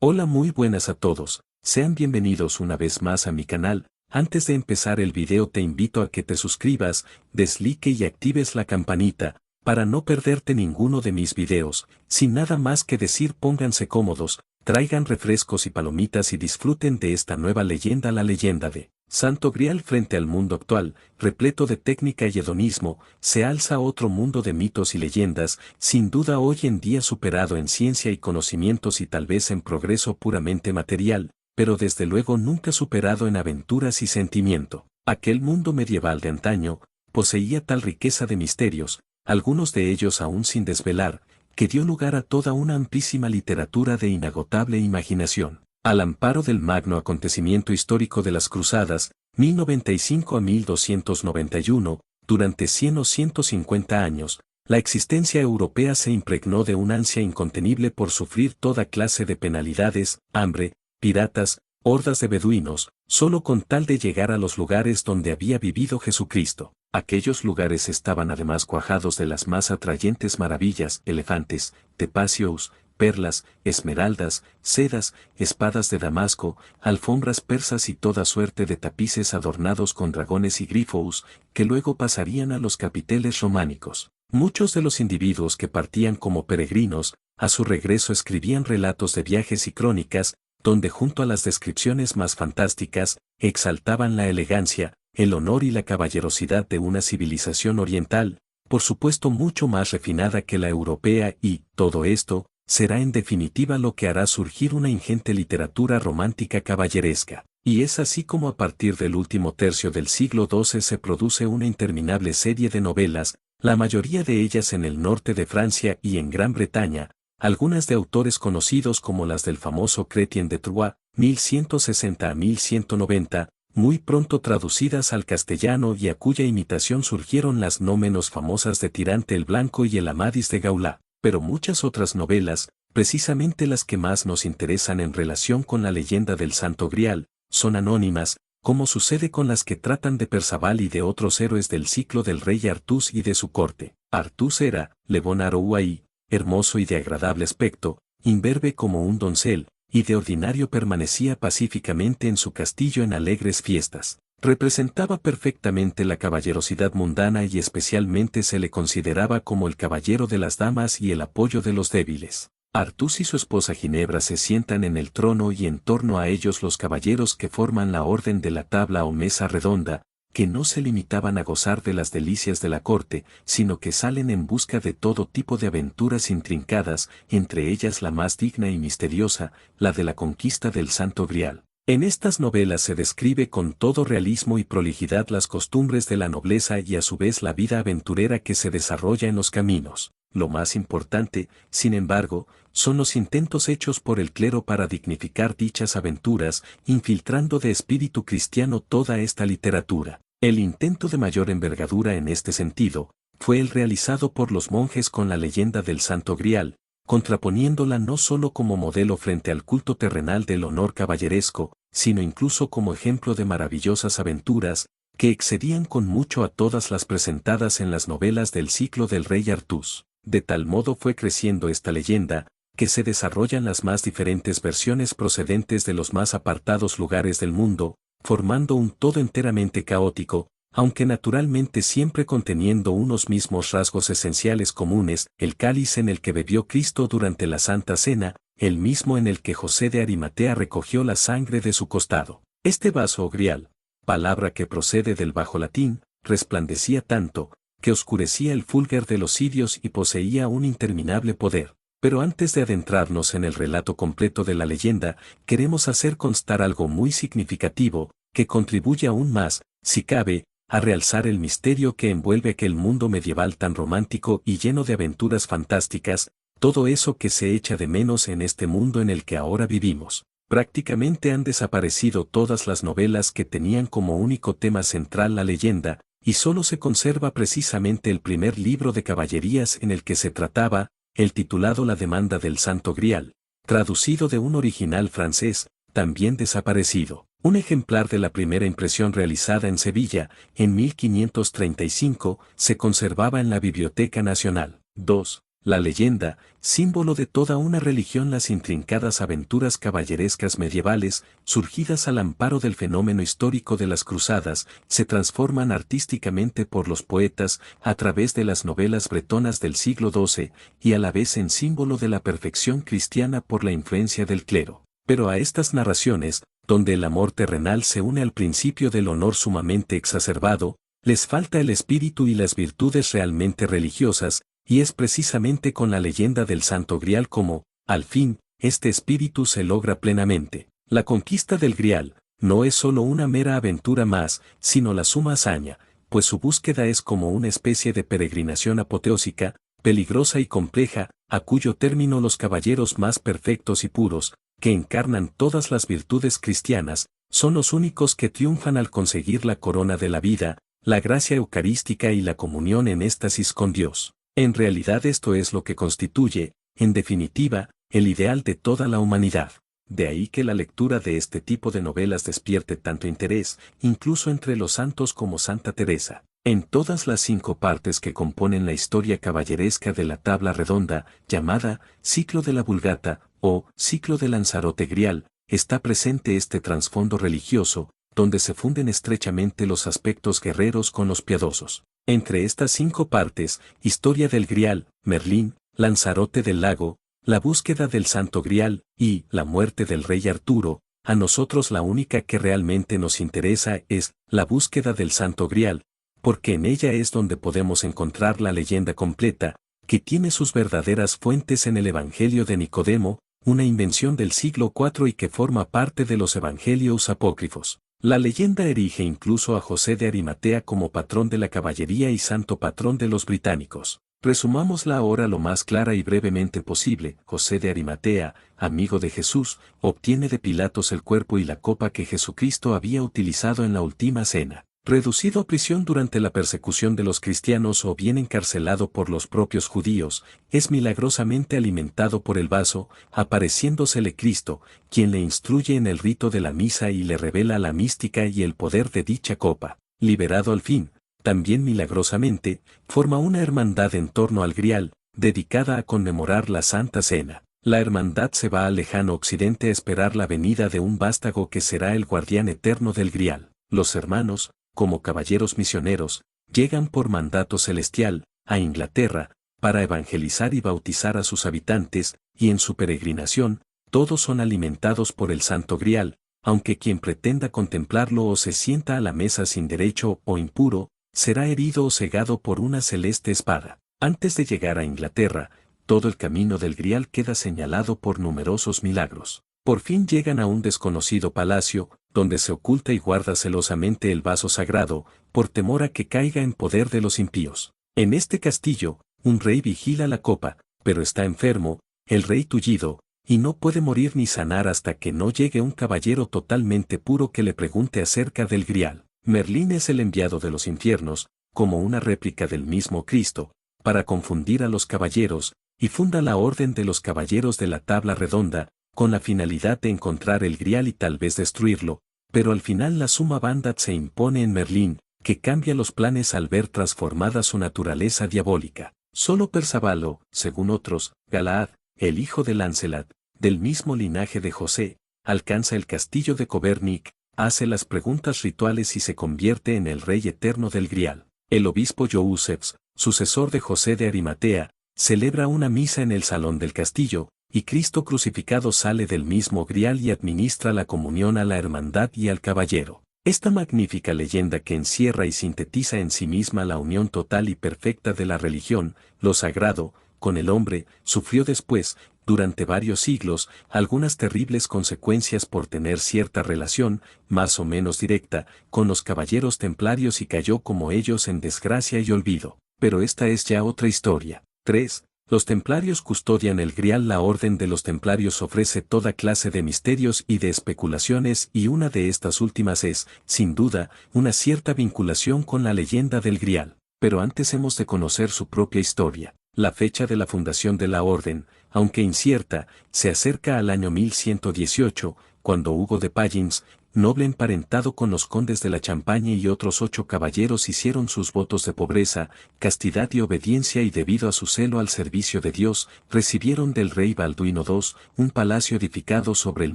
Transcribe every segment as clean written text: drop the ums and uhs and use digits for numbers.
Hola, muy buenas a todos, sean bienvenidos una vez más a mi canal. Antes de empezar el video te invito a que te suscribas, des like y actives la campanita, para no perderte ninguno de mis videos. Sin nada más que decir, pónganse cómodos, traigan refrescos y palomitas y disfruten de esta nueva leyenda, la leyenda de Santo Grial. Frente al mundo actual, repleto de técnica y hedonismo, se alza otro mundo de mitos y leyendas, sin duda hoy en día superado en ciencia y conocimientos y tal vez en progreso puramente material, pero desde luego nunca superado en aventuras y sentimiento. Aquel mundo medieval de antaño poseía tal riqueza de misterios, algunos de ellos aún sin desvelar, que dio lugar a toda una amplísima literatura de inagotable imaginación. Al amparo del magno acontecimiento histórico de las Cruzadas, 1095 a 1291, durante 100 o 150 años, la existencia europea se impregnó de una ansia incontenible por sufrir toda clase de penalidades, hambre, piratas, hordas de beduinos, solo con tal de llegar a los lugares donde había vivido Jesucristo. Aquellos lugares estaban además cuajados de las más atrayentes maravillas: elefantes, tepacios, perlas, esmeraldas, sedas, espadas de Damasco, alfombras persas y toda suerte de tapices adornados con dragones y grifos, que luego pasarían a los capiteles románicos. Muchos de los individuos que partían como peregrinos, a su regreso escribían relatos de viajes y crónicas, donde junto a las descripciones más fantásticas, exaltaban la elegancia, el honor y la caballerosidad de una civilización oriental, por supuesto mucho más refinada que la europea, y todo esto será en definitiva lo que hará surgir una ingente literatura romántica caballeresca. Y es así como a partir del último tercio del siglo XII se produce una interminable serie de novelas, la mayoría de ellas en el norte de Francia y en Gran Bretaña, algunas de autores conocidos como las del famoso Chrétien de Troyes, 1160 a 1190, muy pronto traducidas al castellano y a cuya imitación surgieron las no menos famosas de Tirante el Blanco y el Amadís de Gaulá. Pero muchas otras novelas, precisamente las que más nos interesan en relación con la leyenda del Santo Grial, son anónimas, como sucede con las que tratan de Perceval y de otros héroes del ciclo del rey Artús y de su corte. Artús era, Le Bon Arouaí, hermoso y de agradable aspecto, imberbe como un doncel, y de ordinario permanecía pacíficamente en su castillo en alegres fiestas. Representaba perfectamente la caballerosidad mundana y especialmente se le consideraba como el caballero de las damas y el apoyo de los débiles. Artús y su esposa Ginebra se sientan en el trono y en torno a ellos los caballeros que forman la orden de la tabla o mesa redonda, que no se limitaban a gozar de las delicias de la corte, sino que salen en busca de todo tipo de aventuras intrincadas, entre ellas la más digna y misteriosa, la de la conquista del Santo Grial. En estas novelas se describe con todo realismo y prolijidad las costumbres de la nobleza y a su vez la vida aventurera que se desarrolla en los caminos. Lo más importante, sin embargo, son los intentos hechos por el clero para dignificar dichas aventuras, infiltrando de espíritu cristiano toda esta literatura. El intento de mayor envergadura en este sentido, fue el realizado por los monjes con la leyenda del Santo Grial, contraponiéndola no solo como modelo frente al culto terrenal del honor caballeresco, sino incluso como ejemplo de maravillosas aventuras, que excedían con mucho a todas las presentadas en las novelas del ciclo del rey Artús. De tal modo fue creciendo esta leyenda, que se desarrollan las más diferentes versiones procedentes de los más apartados lugares del mundo, formando un todo enteramente caótico, aunque naturalmente siempre conteniendo unos mismos rasgos esenciales comunes: el cáliz en el que bebió Cristo durante la Santa Cena, el mismo en el que José de Arimatea recogió la sangre de su costado. Este vaso o grial, palabra que procede del bajo latín, resplandecía tanto, que oscurecía el fulgor de los cirios y poseía un interminable poder. Pero antes de adentrarnos en el relato completo de la leyenda, queremos hacer constar algo muy significativo, que contribuye aún más, si cabe, a realzar el misterio que envuelve aquel mundo medieval tan romántico y lleno de aventuras fantásticas, todo eso que se echa de menos en este mundo en el que ahora vivimos. Prácticamente han desaparecido todas las novelas que tenían como único tema central la leyenda, y solo se conserva precisamente el primer libro de caballerías en el que se trataba, el titulado La demanda del Santo Grial, traducido de un original francés, también desaparecido. Un ejemplar de la primera impresión realizada en Sevilla, en 1535, se conservaba en la Biblioteca Nacional. 2. La leyenda, símbolo de toda una religión, las intrincadas aventuras caballerescas medievales, surgidas al amparo del fenómeno histórico de las cruzadas, se transforman artísticamente por los poetas a través de las novelas bretonas del siglo XII y a la vez en símbolo de la perfección cristiana por la influencia del clero. Pero a estas narraciones, donde el amor terrenal se une al principio del honor sumamente exacerbado, les falta el espíritu y las virtudes realmente religiosas, y es precisamente con la leyenda del Santo Grial como, al fin, este espíritu se logra plenamente. La conquista del Grial no es solo una mera aventura más, sino la suma hazaña, pues su búsqueda es como una especie de peregrinación apoteósica, peligrosa y compleja, a cuyo término los caballeros más perfectos y puros, que encarnan todas las virtudes cristianas, son los únicos que triunfan al conseguir la corona de la vida, la gracia eucarística y la comunión en éxtasis con Dios. En realidad esto es lo que constituye, en definitiva, el ideal de toda la humanidad. De ahí que la lectura de este tipo de novelas despierte tanto interés, incluso entre los santos como Santa Teresa. En todas las 5 partes que componen la historia caballeresca de la tabla redonda, llamada Ciclo de la Vulgata, o Ciclo de Lanzarote Grial, está presente este trasfondo religioso, donde se funden estrechamente los aspectos guerreros con los piadosos. Entre estas 5 partes, Historia del Grial, Merlín, Lanzarote del Lago, La búsqueda del Santo Grial, y La muerte del rey Arturo, a nosotros la única que realmente nos interesa es La búsqueda del Santo Grial, porque en ella es donde podemos encontrar la leyenda completa, que tiene sus verdaderas fuentes en el Evangelio de Nicodemo, una invención del siglo IV y que forma parte de los Evangelios apócrifos. La leyenda erige incluso a José de Arimatea como patrón de la caballería y santo patrón de los británicos. Resumámosla ahora lo más clara y brevemente posible. José de Arimatea, amigo de Jesús, obtiene de Pilatos el cuerpo y la copa que Jesucristo había utilizado en la última cena. Reducido a prisión durante la persecución de los cristianos o bien encarcelado por los propios judíos, es milagrosamente alimentado por el vaso, apareciéndosele Cristo, quien le instruye en el rito de la misa y le revela la mística y el poder de dicha copa. Liberado al fin, también milagrosamente, forma una hermandad en torno al Grial, dedicada a conmemorar la Santa Cena. La hermandad se va al lejano occidente a esperar la venida de un vástago que será el guardián eterno del Grial. Los hermanos, como caballeros misioneros, llegan por mandato celestial, a Inglaterra, para evangelizar y bautizar a sus habitantes, y en su peregrinación, todos son alimentados por el Santo Grial, aunque quien pretenda contemplarlo o se sienta a la mesa sin derecho o impuro, será herido o cegado por una celeste espada. Antes de llegar a Inglaterra, todo el camino del Grial queda señalado por numerosos milagros. Por fin llegan a un desconocido palacio, donde se oculta y guarda celosamente el vaso sagrado, por temor a que caiga en poder de los impíos. En este castillo, un rey vigila la copa, pero está enfermo, el rey tullido, y no puede morir ni sanar hasta que no llegue un caballero totalmente puro que le pregunte acerca del Grial. Merlín es el enviado de los infiernos, como una réplica del mismo Cristo, para confundir a los caballeros, y funda la Orden de los Caballeros de la Tabla Redonda, con la finalidad de encontrar el Grial y tal vez destruirlo, pero al final la suma bandad se impone en Merlín, que cambia los planes al ver transformada su naturaleza diabólica. Solo Persávalo, según otros, Galaad, el hijo de Lancelot, del mismo linaje de José, alcanza el castillo de Cobernic, hace las preguntas rituales y se convierte en el rey eterno del Grial. El obispo Josephs, sucesor de José de Arimatea, celebra una misa en el salón del castillo, y Cristo crucificado sale del mismo Grial y administra la comunión a la hermandad y al caballero. Esta magnífica leyenda que encierra y sintetiza en sí misma la unión total y perfecta de la religión, lo sagrado, con el hombre, sufrió después, durante varios siglos, algunas terribles consecuencias por tener cierta relación, más o menos directa, con los caballeros templarios y cayó como ellos en desgracia y olvido. Pero esta es ya otra historia. 3. Los templarios custodian el Grial. La orden de los templarios ofrece toda clase de misterios y de especulaciones y una de estas últimas es, sin duda, una cierta vinculación con la leyenda del Grial. Pero antes hemos de conocer su propia historia. La fecha de la fundación de la orden, aunque incierta, se acerca al año 1118, cuando Hugo de Pallins, noble emparentado con los condes de la Champaña y otros 8 caballeros hicieron sus votos de pobreza, castidad y obediencia y debido a su celo al servicio de Dios, recibieron del rey Balduino II un palacio edificado sobre el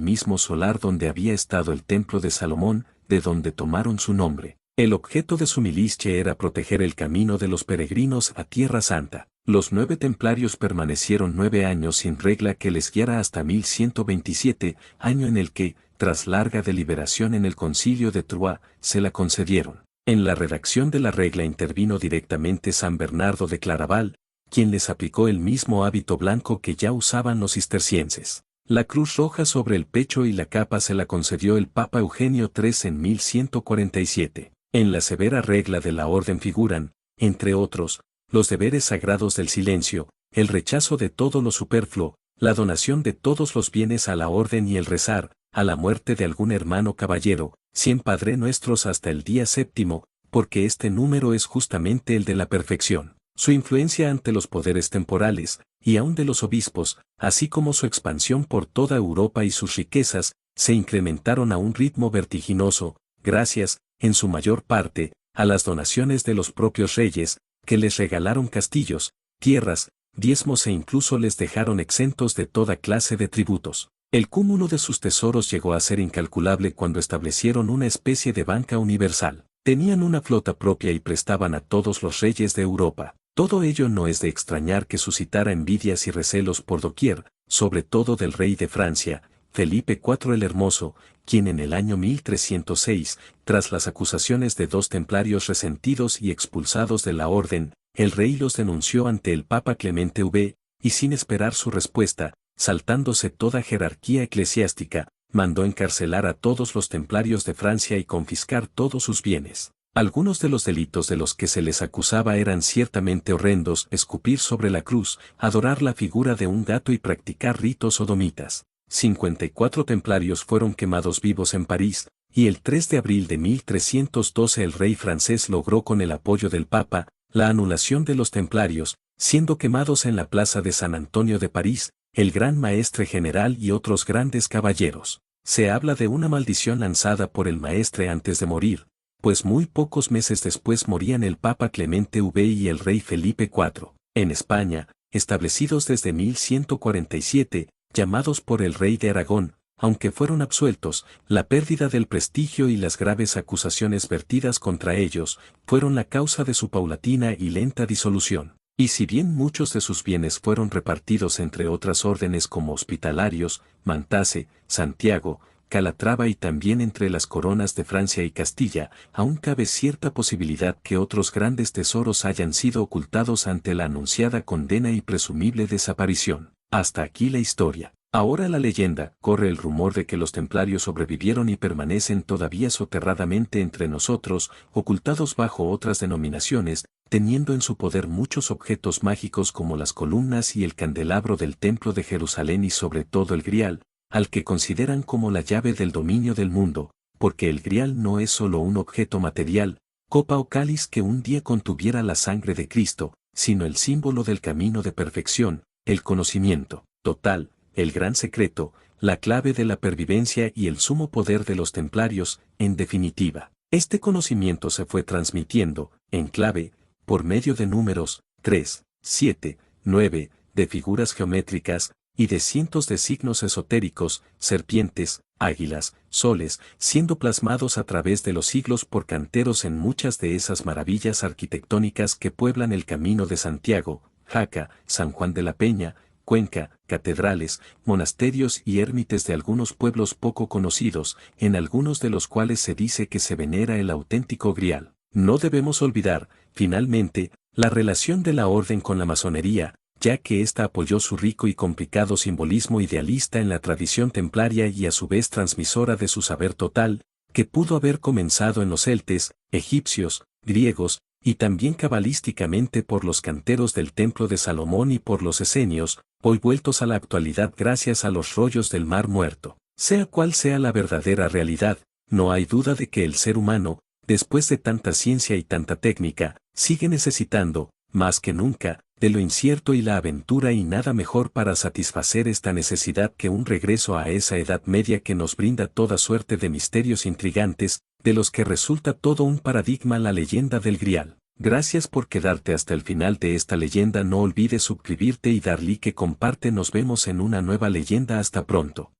mismo solar donde había estado el templo de Salomón, de donde tomaron su nombre. El objeto de su milicia era proteger el camino de los peregrinos a Tierra Santa. Los 9 templarios permanecieron 9 años sin regla que les guiara hasta 1127, año en el que, tras larga deliberación en el concilio de Troyes, se la concedieron. En la redacción de la regla intervino directamente San Bernardo de Claraval, quien les aplicó el mismo hábito blanco que ya usaban los cistercienses. La cruz roja sobre el pecho y la capa se la concedió el Papa Eugenio III en 1147. En la severa regla de la orden figuran, entre otros, los deberes sagrados del silencio, el rechazo de todo lo superfluo, la donación de todos los bienes a la orden y el rezar, a la muerte de algún hermano caballero, 100 Padre Nuestros hasta el día 7º, porque este número es justamente el de la perfección. Su influencia ante los poderes temporales, y aun de los obispos, así como su expansión por toda Europa y sus riquezas, se incrementaron a un ritmo vertiginoso, gracias, en su mayor parte, a las donaciones de los propios reyes, que les regalaron castillos, tierras, diezmos e incluso les dejaron exentos de toda clase de tributos. El cúmulo de sus tesoros llegó a ser incalculable cuando establecieron una especie de banca universal. Tenían una flota propia y prestaban a todos los reyes de Europa. Todo ello no es de extrañar que suscitara envidias y recelos por doquier, sobre todo del rey de Francia, Felipe IV el Hermoso, quien en el año 1306, tras las acusaciones de 2 templarios resentidos y expulsados de la orden, el rey los denunció ante el Papa Clemente V, y sin esperar su respuesta, saltándose toda jerarquía eclesiástica, mandó encarcelar a todos los templarios de Francia y confiscar todos sus bienes. Algunos de los delitos de los que se les acusaba eran ciertamente horrendos: escupir sobre la cruz, adorar la figura de un gato y practicar ritos sodomitas. 54 templarios fueron quemados vivos en París, y el 3 de abril de 1312 el rey francés logró con el apoyo del Papa, la anulación de los templarios, siendo quemados en la plaza de San Antonio de París, el gran maestre general y otros grandes caballeros. Se habla de una maldición lanzada por el maestre antes de morir, pues muy pocos meses después morían el Papa Clemente V y el rey Felipe IV. En España, establecidos desde 1147, llamados por el rey de Aragón, aunque fueron absueltos, la pérdida del prestigio y las graves acusaciones vertidas contra ellos, fueron la causa de su paulatina y lenta disolución. Y si bien muchos de sus bienes fueron repartidos entre otras órdenes como hospitalarios, Mantase, Santiago, Calatrava y también entre las coronas de Francia y Castilla, aún cabe cierta posibilidad que otros grandes tesoros hayan sido ocultados ante la anunciada condena y presumible desaparición. Hasta aquí la historia. Ahora la leyenda, corre el rumor de que los templarios sobrevivieron y permanecen todavía soterradamente entre nosotros, ocultados bajo otras denominaciones, teniendo en su poder muchos objetos mágicos como las columnas y el candelabro del Templo de Jerusalén y sobre todo el Grial, al que consideran como la llave del dominio del mundo, porque el Grial no es solo un objeto material, copa o cáliz que un día contuviera la sangre de Cristo, sino el símbolo del camino de perfección, el conocimiento total, el gran secreto, la clave de la pervivencia y el sumo poder de los templarios, en definitiva. Este conocimiento se fue transmitiendo, en clave, por medio de números, 3, 7, 9, de figuras geométricas, y de cientos de signos esotéricos, serpientes, águilas, soles, siendo plasmados a través de los siglos por canteros en muchas de esas maravillas arquitectónicas que pueblan el Camino de Santiago, Jaca, San Juan de la Peña, Cuenca, catedrales, monasterios y ermites de algunos pueblos poco conocidos, en algunos de los cuales se dice que se venera el auténtico Grial. No debemos olvidar, finalmente, la relación de la orden con la masonería, ya que ésta apoyó su rico y complicado simbolismo idealista en la tradición templaria y a su vez transmisora de su saber total, que pudo haber comenzado en los celtes, egipcios, griegos, y también cabalísticamente por los canteros del Templo de Salomón y por los esenios, hoy vueltos a la actualidad gracias a los rollos del Mar Muerto. Sea cual sea la verdadera realidad, no hay duda de que el ser humano, después de tanta ciencia y tanta técnica, sigue necesitando, más que nunca, de lo incierto y la aventura, y nada mejor para satisfacer esta necesidad que un regreso a esa Edad Media que nos brinda toda suerte de misterios intrigantes, de los que resulta todo un paradigma la leyenda del Grial. Gracias por quedarte hasta el final de esta leyenda. No olvides suscribirte y dar like, comparte. Nos vemos en una nueva leyenda. Hasta pronto.